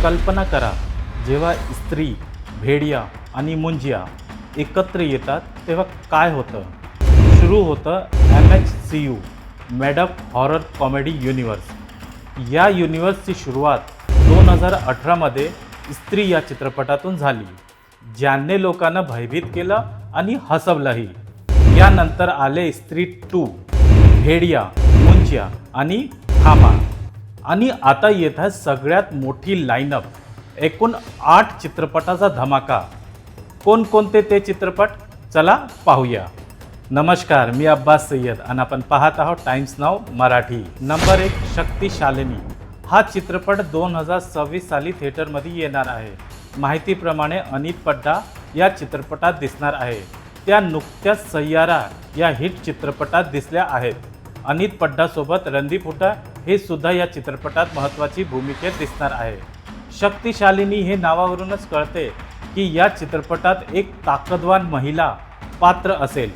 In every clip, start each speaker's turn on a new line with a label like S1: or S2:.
S1: कल्पना करा, जेव्हा स्त्री, भेडिया आणि मुंजिया एकत्र येतात तेव्हा काय होतं. सुरू होतं MHCU made up horror comedy universe. या युनिवर्सची सुरुवात 2018मध्ये स्त्री या चित्रपटातून झाली, ज्याने लोकांना भयभीत केलं आणि हसवलंही. यानंतर आले स्त्री 2, भेडिया, मुंजिया आणि थामा. आणि आता येत आहे सगळ्यात मोठी लाईनअप, एकूण 8 चित्रपटाचा धमाका. कोणकोणते ते चित्रपट, चला पाहूया. नमस्कार, मी अब्बास सय्यद आणि आपण पाहत आहोत टाइम्स नाव मराठी. नंबर 1, शक्तिशालिनी. हा चित्रपट 2026 साली थिएटरमध्ये येणार आहे. माहितीप्रमाणे अनित पड्डा या चित्रपटात दिसणार आहे. त्या नुकत्याच सय्यारा या हिट चित्रपटात दिसल्या आहेत. अनित पड्डासोबत रणदीप हुड्डा हे सुद्धा या चित्रपटात महत्त्वाची भूमिकेत दिसणार आहे. शक्तिशालिनी हे नावावरूनच कळते की या चित्रपटात एक ताकदवान महिला पात्र असेल,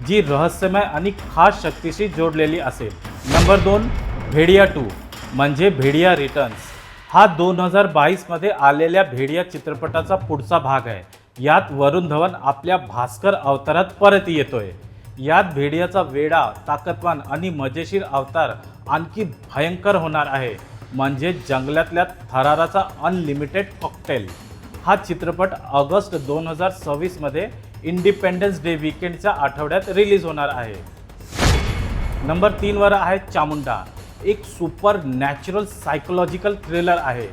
S1: जी रहस्यमय आणि खास शक्तीशी जोडलेली असेल. नंबर 2, भेडिया 2 म्हणजे भेडिया रिटर्न्स. हा 2022मध्ये आलेल्या भेडिया चित्रपटाचा पुढचा भाग आहे. यात वरुण धवन आपल्या भास्कर अवतारात परत येतोय. यात भेडियाचा वेडा, ताकदवान आणि मजेशीर अवतार आणखी भयंकर होणार आहे, म्हणजे जंगलातल्या थराराचा अनलिमिटेड कॉकटेल. हा चित्रपट ऑगस्ट 2026मध्ये इंडिपेंडन्स डे वीकेंडच्या आठवड्यात रिलीज होणार आहे. नंबर 3 वर आहे चामुंडा. एक सुपर नॅचरल सायकोलॉजिकल थ्रिलर आहे.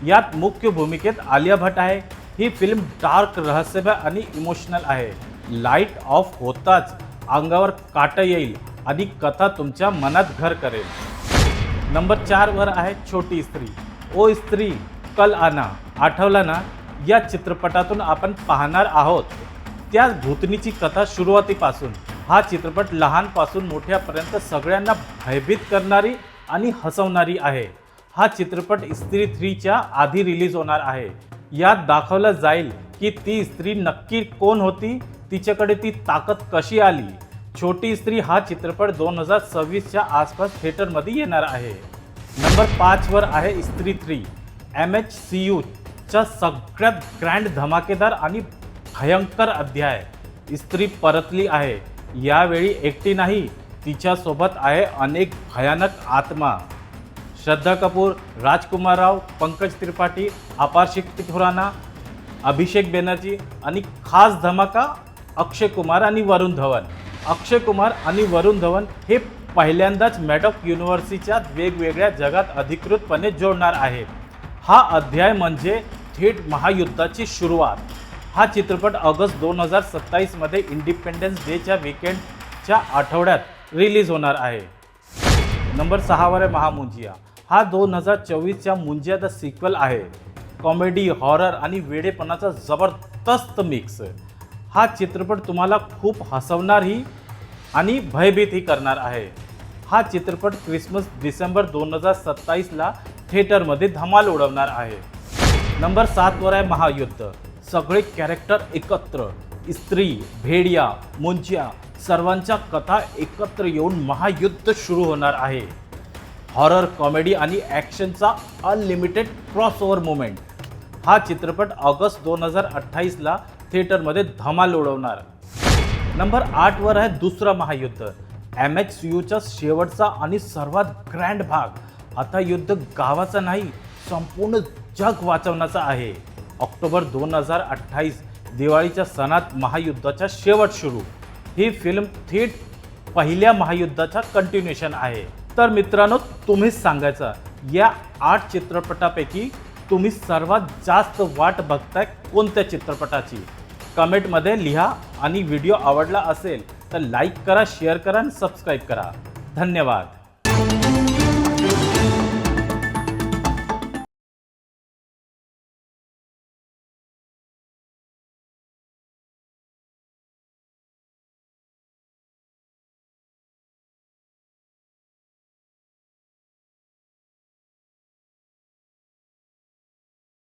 S1: यात मुख्य भूमिकेत आलिया भट्ट आहे. ही फिल्म डार्क, रहस्यमय आणि इमोशनल आहे. लाईट ऑफ होताच अंगावर काटा येईल आणि कथा तुमच्या मनात घर करेल. नंबर 4 वर आहे छोटी स्त्री. ओ स्त्री कल आना. आठवला ना? या चित्रपटातून आपण पाहणार आहोत त्या भूतनीची कथा सुरुवातीपासून. हा चित्रपट लहानपासून मोठ्यापर्यंत सगळ्यांना भयभीत करणारी आणि हसवणारी आहे. हा चित्रपट स्त्री 3च्या आधी रिलीज होणार आहे. यात दाखवलं जाईल की ती स्त्री नक्की कोण होती, तिच्याकडे ती ताकद कशी आली. छोटी स्त्री हा चित्रपट 2026च्या आसपास थिएटरमध्ये येणार आहे. नंबर 5 वर आहे स्त्री 3. MHCUच्या सगळ्यात ग्रँड, धमाकेदार आणि भयंकर अध्याय. स्त्री परतली आहे. यावेळी एकटी नाही, तिच्यासोबत आहे अनेक भयानक आत्मा. श्रद्धा कपूर, राजकुमार राव, पंकज त्रिपाठी, अपार शक्ती खुराना, अभिषेक बॅनर्जी आणि खास धमाका अक्षय कुमार आणि वरुण धवन. अक्षय कुमार आणि वरुण धवन हे पहिल्यांदाच मेड अप युनिव्हर्सच्या वेगवेगळ्या जगात अधिकृतपणे जोडणार आहेत. हा अध्याय म्हणजे थेट महायुद्धाची सुरुवात. हा चित्रपट ऑगस्ट 2027मध्ये इंडिपेंडन्स डेच्या वीकेंडच्या आठवड्यात रिलीज होणार आहे. नंबर 6 वर आहे महामुंजिया. हा 2024च्या मुंजिया द सिक्वल आहे. कॉमेडी, हॉरर आणि वेडेपणाचा जबरदस्त मिक्स. हा चित्रपट तुम्हाला खूप हसवणारही आणि भयभीतही करणार आहे. हा चित्रपट क्रिसमस डिसेंबर 2027ला थिएटरमध्ये धमाल उडवणार आहे. नंबर 7 वर आहे महायुद्ध. सगळे कॅरेक्टर एकत्र, स्त्री, भेडिया, मुंजिया सर्वांच्या कथा एकत्र येऊन महायुद्ध सुरू होणार आहे. हॉरर, कॉमेडी आणि ॲक्शनचा अनलिमिटेड क्रॉसओव्हर मोमेंट. हा चित्रपट ऑगस्ट 2028ला थिएटरमध्ये धमाल उडवणार. नंबर 8 वर आहे दुसरं महायुद्ध. MHCUचा शेवटचा आणि सर्वात ग्रँड भाग. आता युद्ध गावाचा नाही, संपूर्ण जग वाचवण्याचा आहे. ऑक्टोबर 2028 दिवाळीच्या सणात महायुद्धाचा शेवट सुरू. ही फिल्म थेट पहिल्या महायुद्धाचा कंटिन्युएशन आहे. तर मित्रांनो, तुम्हीच सांगायचं, या 8 चित्रपटापैकी तुम्ही सर्वात जास्त वाट बघताय कोणत्या चित्रपटाची. कमेंटमध्ये लिहा आणि व्हिडिओ आवडला असेल तर लाईक करा, शेअर करा आणि सबस्क्राईब करा. धन्यवाद.